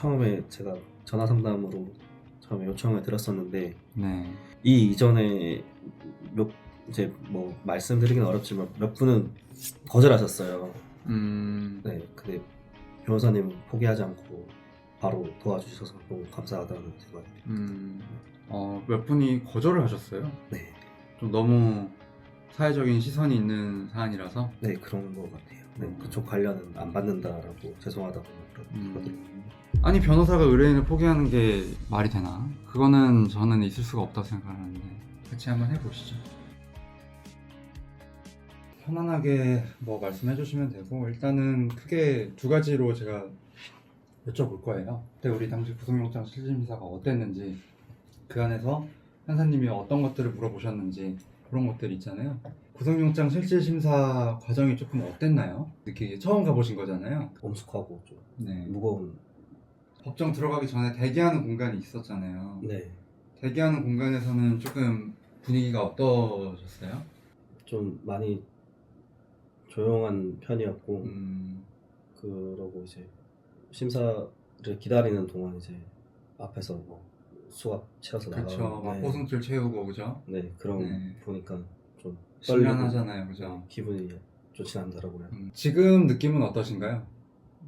처음에 제가 전화 상담으로 처음에 요청을 드렸었는데 네. 이 이전에 몇 이제 뭐 말씀드리긴 어렵지만 몇 분은 거절하셨어요. 네, 근데 변호사님은 포기하지 않고 바로 도와주셔서 너무 감사하다는 생각이 들어요. 몇 분이 거절을 하셨어요? 네, 좀 너무 사회적인 시선이 있는 사안이라서. 네 그런 것 같아요. 네, 그쪽 관련은 안 받는다라고 죄송하다고 그러더라고요. 아니 변호사가 의뢰인을 포기하는 게 말이 되나? 그거는 저는 있을 수가 없다고 생각하는데 같이 한번 해보시죠. 편안하게 뭐 말씀해 주시면 되고, 일단은 크게 두 가지로 제가 여쭤볼 거예요. 그때 우리 당시 구속영장 실질심사가 어땠는지, 그 안에서 판사님이 어떤 것들을 물어보셨는지, 그런 것들 있잖아요. 구속영장 실질심사 과정이 조금 어땠나요? 느끼기 처음 가보신 거잖아요. 엄숙하고 좀 네. 무거운. 법정 들어가기 전에 대기하는 공간이 있었잖아요. 네, 대기하는 공간에서는 조금 분위기가 어떠셨어요? 좀 많이 조용한 편이었고 음, 그러고 이제 심사를 기다리는 동안 이제 앞에서 뭐 수갑 채워서 그렇죠. 나가고 막 포승줄 채우고, 그죠? 네 그런 네. 보니까 좀 떨리고 심란하잖아요, 그죠? 기분이 좋지 않더라고요. 지금 느낌은 어떠신가요?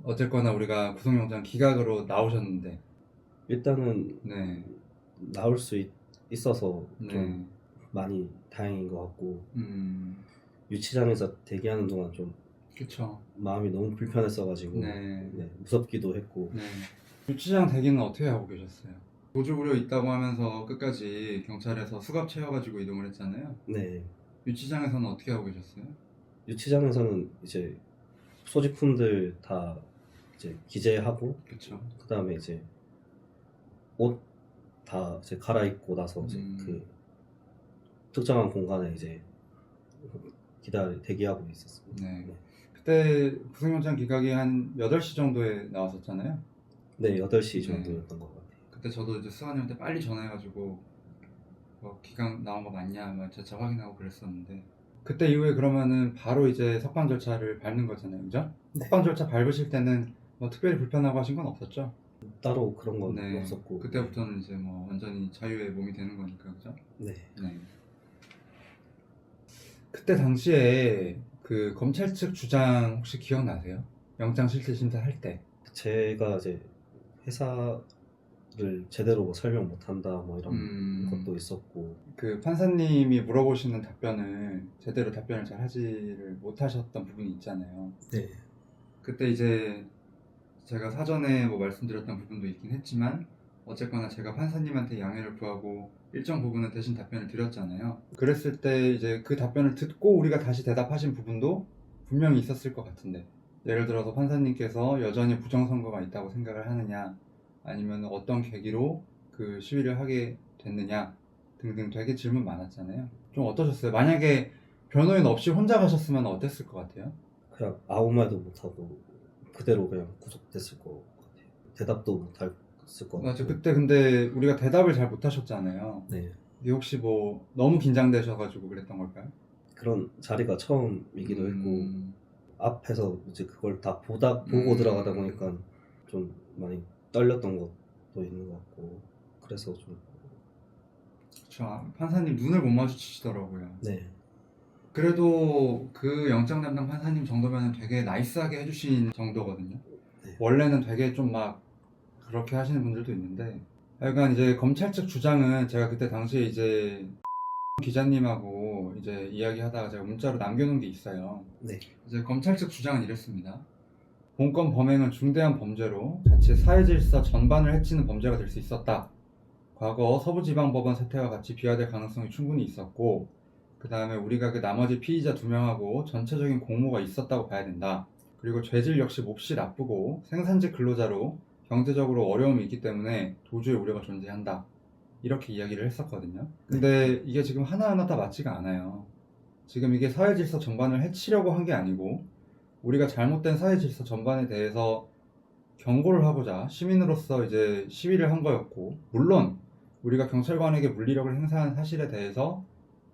어쨌거나 우리가 구속영장 기각으로 나오셨는데. 일단은 네. 나올 수 있어서 네. 좀 많이 다행인 것 같고 음, 유치장에서 대기하는 동안 좀 그쵸. 마음이 너무 불편했어가지고 네. 무섭기도 했고 네. 유치장 대기는 어떻게 하고 계셨어요? 도주 우려 있다고 하면서 끝까지 경찰에서 수갑 채워가지고 이동을 했잖아요. 네 유치장에서는 어떻게 하고 계셨어요? 유치장에서는 이제 소지품들 다 이제 기재하고 그쵸. 그 다음에 이제 옷 다 이제 갈아입고 나서 이제 그 특정한 공간에 이제 대기하고 있었습니다. 네. 그때 구속영장 기각이 한 8시 정도에 나왔었잖아요. 네, 8시 네. 정도였던 것 같아요. 그때 저도 이제 수사님한테 빨리 전화해가지고 뭐 기각 나온 거 맞냐 뭐 재차 확인하고 그랬었는데, 그때 이후에 그러면은 바로 이제 석방 절차를 밟는 거잖아요, 그죠? 네. 석방 절차 밟으실 때는 뭐 특별히 불편하고 하신 건 없었죠? 따로 그런 건 네. 없었고 그때부터는 이제 뭐 완전히 자유의 몸이 되는 거니까, 그죠? 네. 네. 그때 당시에 그 검찰 측 주장 혹시 기억나세요? 영장 실질심사 할 때. 제가 이제 회사를 제대로 뭐 설명 못한다 뭐 이런 것도 있었고 그 판사님이 물어보시는 답변을 제대로 답변을 잘 하지를 못하셨던 부분이 있잖아요. 네. 그때 이제 제가 사전에 뭐 말씀드렸던 부분도 있긴 했지만, 어쨌거나 제가 판사님한테 양해를 구하고 일정 부분은 대신 답변을 드렸잖아요. 그랬을 때 이제 그 답변을 듣고 우리가 다시 대답하신 부분도 분명히 있었을 것 같은데, 예를 들어서 판사님께서 여전히 부정선거가 있다고 생각을 하느냐, 아니면 어떤 계기로 그 시위를 하게 됐느냐 등등 되게 질문 많았잖아요. 좀 어떠셨어요? 만약에 변호인 없이 혼자 가셨으면 어땠을 것 같아요? 그냥 아무 말도 못하고 그대로 그냥 구속됐을 것 같아요. 대답도 못했을 것 맞아. 같아요. 그때 근데 우리가 대답을 잘 못하셨잖아요. 네. 이게 혹시 뭐 너무 긴장되셔가지고 그랬던 걸까요? 그런 자리가 처음이기도 했고 앞에서 이제 그걸 다 보고 들어가다 보니까 좀 많이 떨렸던 것도 있는 것 같고 그래서 좀 그쵸. 판사님 눈을 못 마주치시더라고요. 네. 그래도 그 영장 담당 판사님 정도면 되게 나이스하게 해주신 정도거든요. 네. 원래는 되게 좀 막 그렇게 하시는 분들도 있는데, 약간 이제 검찰 측 주장은 제가 그때 당시에 이제 기자님하고 이제 이야기하다가 제가 문자로 남겨놓은 게 있어요. 네. 이제 검찰 측 주장은 이랬습니다. 본건 범행은 중대한 범죄로 자칫 사회질서 전반을 해치는 범죄가 될 수 있었다. 과거 서부지방법원 사태와 같이 비화될 가능성이 충분히 있었고, 그 다음에 우리가 그 나머지 피의자 2명하고 전체적인 공모가 있었다고 봐야 된다. 그리고 죄질 역시 몹시 나쁘고 생산직 근로자로 경제적으로 어려움이 있기 때문에 도주의 우려가 존재한다. 이렇게 이야기를 했었거든요. 근데 이게 지금 하나하나 다 맞지가 않아요. 지금 이게 사회질서 전반을 해치려고 한 게 아니고, 우리가 잘못된 사회질서 전반에 대해서 경고를 하고자 시민으로서 이제 시위를 한 거였고, 물론 우리가 경찰관에게 물리력을 행사한 사실에 대해서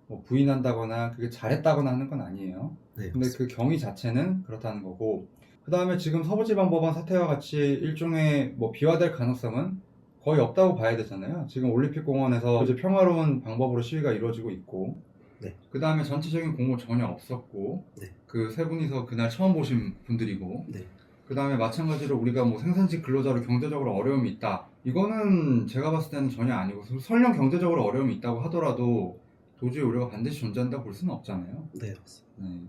뭐 부인한다거나 그게 잘했다거나 하는 건 아니에요. 네. 근데 그 경위 자체는 그렇다는 거고, 그 다음에 지금 서부지방법원 사태와 같이 일종의 뭐 비화될 가능성은 거의 없다고 봐야 되잖아요. 지금 올림픽공원에서 이제 평화로운 방법으로 시위가 이루어지고 있고, 네. 그 다음에 전체적인 공모 전혀 없었고, 네. 그 세 분이서 그날 처음 보신 분들이고, 네. 그 다음에 마찬가지로 우리가 뭐 생산직 근로자로 경제적으로 어려움이 있다. 이거는 제가 봤을 때는 전혀 아니고, 설령 경제적으로 어려움이 있다고 하더라도 도저히 우리가 반드시 존재한다고 볼 수는 없잖아요. 네, 맞습니다. 네.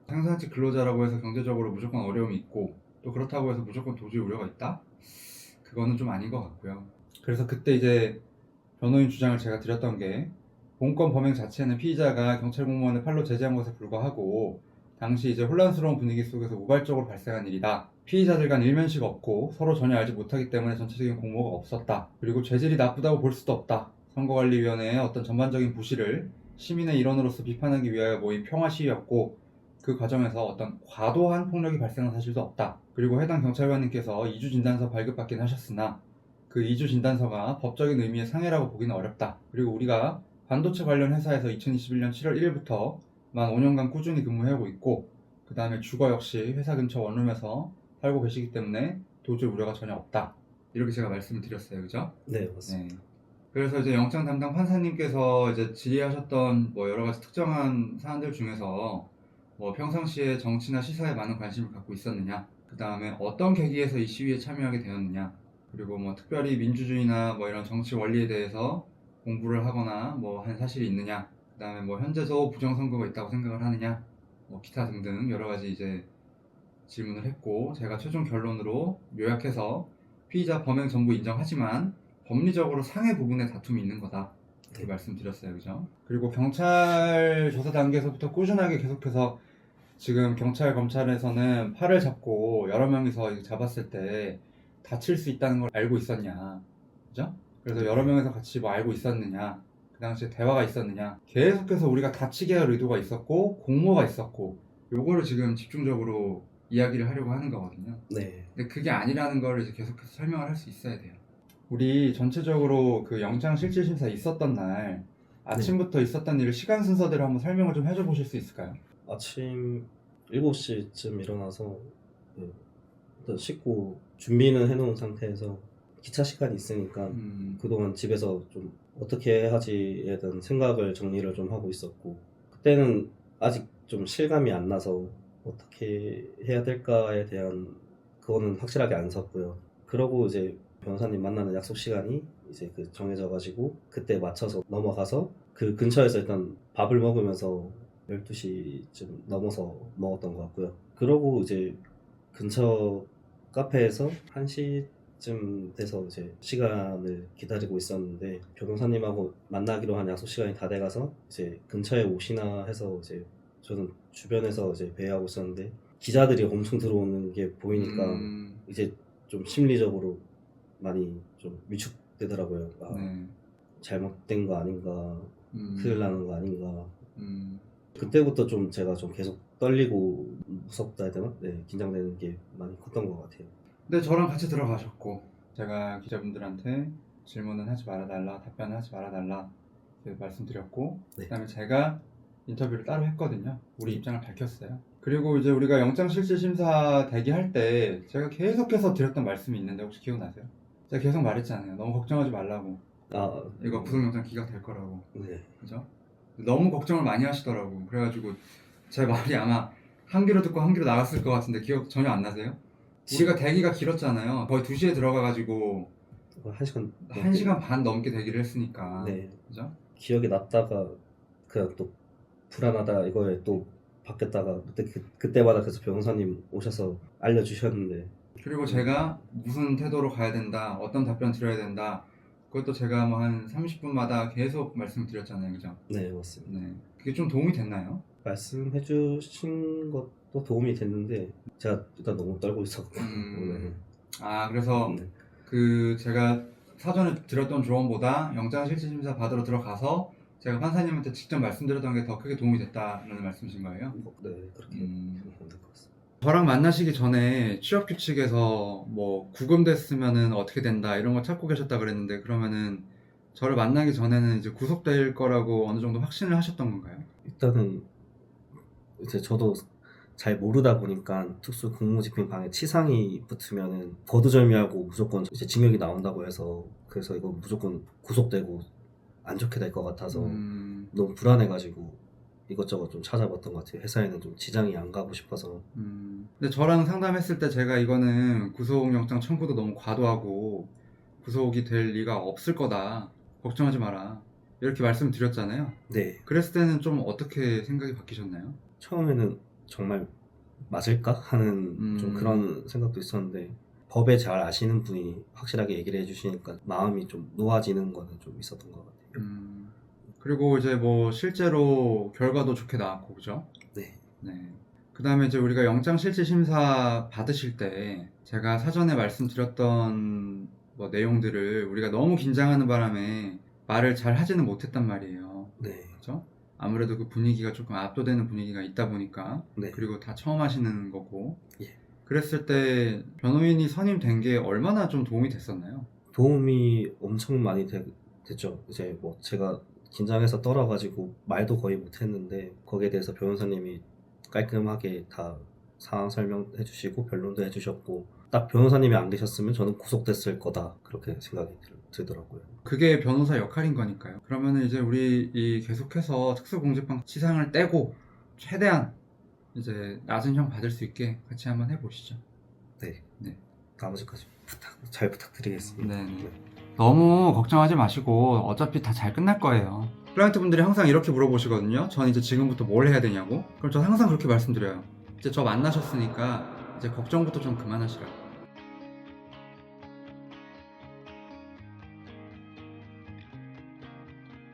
생산직 근로자라고 해서 경제적으로 무조건 어려움이 있고, 또 그렇다고 해서 무조건 도저히 우려가 있다? 그거는 좀 아닌 것 같고요. 그래서 그때 이제 변호인 주장을 제가 드렸던 게, 본건 범행 자체는 피의자가 경찰 공무원을 팔로 제지한 것에 불과하고 당시 이제 혼란스러운 분위기 속에서 우발적으로 발생한 일이다. 피의자들 간 일면식 없고 서로 전혀 알지 못하기 때문에 전체적인 공모가 없었다. 그리고 죄질이 나쁘다고 볼 수도 없다. 선거관리위원회의 어떤 전반적인 부실을 시민의 일원으로서 비판하기 위하여 모인 평화 시위였고, 그 과정에서 어떤 과도한 폭력이 발생한 사실도 없다. 그리고 해당 경찰관님께서 이주 진단서 발급받긴 하셨으나 그 이주 진단서가 법적인 의미의 상해라고 보기는 어렵다. 그리고 우리가 반도체 관련 회사에서 2021년 7월 1일부터 만 5년간 꾸준히 근무해오고 있고, 그 다음에 주거 역시 회사 근처 원룸에서 살고 계시기 때문에 도저히 우려가 전혀 없다. 이렇게 제가 말씀을 드렸어요. 그죠? 네, 맞습니다. 네. 그래서 이제 영장 담당 판사님께서 이제 질의하셨던 뭐 여러 가지 특정한 사안들 중에서 뭐 평상시에 정치나 시사에 많은 관심을 갖고 있었느냐, 그 다음에 어떤 계기에서 이 시위에 참여하게 되었느냐, 그리고 뭐 특별히 민주주의나 뭐 이런 정치 원리에 대해서 공부를 하거나 뭐 한 사실이 있느냐, 그 다음에 뭐 현재도 부정선거가 있다고 생각을 하느냐, 뭐 기타 등등 여러 가지 이제 질문을 했고, 제가 최종 결론으로 요약해서 피의자 범행 전부 인정하지만 법리적으로 상해 부분에 다툼이 있는 거다, 이렇게 말씀드렸어요. 그죠? 그리고 경찰 조사 단계에서부터 꾸준하게 계속해서 지금 경찰 검찰에서는 팔을 잡고 여러 명이서 이거 잡았을 때 다칠 수 있다는 걸 알고 있었냐, 그죠? 그래서 여러 명이서 같이 뭐 알고 있었느냐, 그 당시에 대화가 있었느냐, 계속해서 우리가 다치게 할 의도가 있었고 공모가 있었고, 요거를 지금 집중적으로 이야기를 하려고 하는 거거든요. 네. 근데 그게 아니라는 걸 이제 계속해서 설명을 할 수 있어야 돼요. 우리 전체적으로 그 영장 실질심사 있었던 날 아침부터 있었던 일을 시간 순서대로 한번 설명을 좀 해줘 보실 수 있을까요? 아침 7시쯤 일어나서 일단 씻고 준비는 해놓은 상태에서 기차 시간이 있으니까 그동안 집에서 좀 어떻게 하지에 대한 생각을 정리를 좀 하고 있었고, 그때는 아직 좀 실감이 안 나서 어떻게 해야 될까에 대한 그거는 확실하게 안 섰고요. 그러고 이제 변호사님 만나는 약속 시간이 이제 그 정해져 가지고 그때 맞춰서 넘어가서 그 근처에서 일단 밥을 먹으면서 12시쯤 넘어서 먹었던 것 같고요. 그러고 이제 근처 카페에서 1시쯤 돼서 이제 시간을 기다리고 있었는데, 변호사님하고 만나기로 한 약속 시간이 다 돼가서 이제 근처에 오시나 해서 이제 저는 주변에서 이제 배회하고 있었는데 기자들이 엄청 들어오는 게 보이니까 이제 좀 심리적으로 많이 좀 위축되더라고요. 아, 네. 잘못된 거 아닌가, 큰일 나는 거 아닌가. 음. 그때부터 좀 제가 좀 계속 떨리고 무섭다 해야 되나? 네, 긴장되는 게 많이 컸던 것 같아요. 근데 저랑 같이 들어가셨고, 제가 기자분들한테 질문은 하지 말아달라, 답변은 하지 말아달라 이렇게 말씀드렸고, 네. 그다음에 제가 인터뷰를 따로 했거든요. 우리 입장을 밝혔어요. 그리고 이제 우리가 영장실질심사 대기할 때 제가 계속해서 드렸던 말씀이 있는데 혹시 기억나세요? 제가 계속 말했잖아요. 너무 걱정하지 말라고. 아, 이거 구속영장 기각될 거라고. 네. 그죠? 너무 걱정을 많이 하시더라고. 그래가지고 제 말이 아마 한 귀로 듣고 한 귀로 나갔을 것 같은데 기억 전혀 안 나세요? 우리가 대기가 길었잖아요. 거의 2시에 들어가가지고 1시간 1시간 반 넘게 대기를 했으니까. 네. 그죠? 기억이 났다가 그냥 또 불안하다 이거에 또 바뀌었다가 그때마다 그래서 변호사님 오셔서 알려주셨는데, 그리고 제가 무슨 태도로 가야 된다, 어떤 답변 드려야 된다, 그것도 제가 뭐 한 30분마다 계속 말씀드렸잖아요. 그죠? 네, 맞습니다. 네. 그게 좀 도움이 됐나요? 말씀해 주신 것도 도움이 됐는데 제가 일단 너무 떨고 있었고 아, 그래서 네. 그 제가 사전에 드렸던 조언보다 영장실질심사 받으러 들어가서 제가 판사님한테 직접 말씀드렸던 게 더 크게 도움이 됐다는 말씀이신 거예요? 네, 그렇게 생각하면 될 것 같습니다. 저랑 만나시기 전에 취업규칙에서 뭐 구금됐으면은 어떻게 된다 이런 거 찾고 계셨다 그랬는데, 그러면은 저를 만나기 전에는 이제 구속될 거라고 어느 정도 확신을 하셨던 건가요? 일단은 이제 저도 잘 모르다 보니까 특수 공무집행방해 치상이 붙으면은 거두절미하고 무조건 이제 징역이 나온다고 해서 그래서 이거 무조건 구속되고 안 좋게 될 것 같아서 너무 불안해가지고 이것저것 좀 찾아봤던 것 같아요. 회사에는 좀 지장이 안 가고 싶어서. 근데 저랑 상담했을 때 제가 이거는 구속영장 청구도 너무 과도하고 구속이 될 리가 없을 거다. 걱정하지 마라. 이렇게 말씀드렸잖아요. 네. 그랬을 때는 좀 어떻게 생각이 바뀌셨나요? 처음에는 정말 맞을까 하는 좀 그런 생각도 있었는데 법에 잘 아시는 분이 확실하게 얘기를 해주시니까 마음이 좀 놓아지는 거는 좀 있었던 것 같아요. 그리고 이제 뭐 실제로 결과도 좋게 나왔고, 그죠? 네. 네. 그 다음에 이제 우리가 영장실질심사 받으실 때 제가 사전에 말씀드렸던 뭐 내용들을 우리가 너무 긴장하는 바람에 말을 잘 하지는 못했단 말이에요. 네. 그죠? 아무래도 그 분위기가 조금 압도되는 분위기가 있다 보니까. 네. 그리고 다 처음 하시는 거고. 예. 그랬을 때 변호인이 선임된 게 얼마나 좀 도움이 됐었나요? 도움이 엄청 많이 됐죠. 이제 뭐 제가 긴장해서 떨어가지고 말도 거의 못했는데 거기에 대해서 변호사님이 깔끔하게 다 상황 설명해 주시고 변론도 해주셨고 딱 변호사님이 안 계셨으면 저는 구속됐을 거다 그렇게 생각이 들더라고요. 그게 변호사 역할인 거니까요. 그러면 이제 우리 계속해서 특수공직방 치상을 떼고 최대한 이제 낮은 형 받을 수 있게 같이 한번 해보시죠. 네. 네. 나머지까지 잘 부탁드리겠습니다. 네. 너무 걱정하지 마시고 어차피 다 잘 끝날 거예요. 클라이언트 분들이 항상 이렇게 물어보시거든요. 전 이제 지금부터 뭘 해야 되냐고. 그럼 전 항상 그렇게 말씀드려요. 이제 저 만나셨으니까 이제 걱정부터 좀 그만하시라고.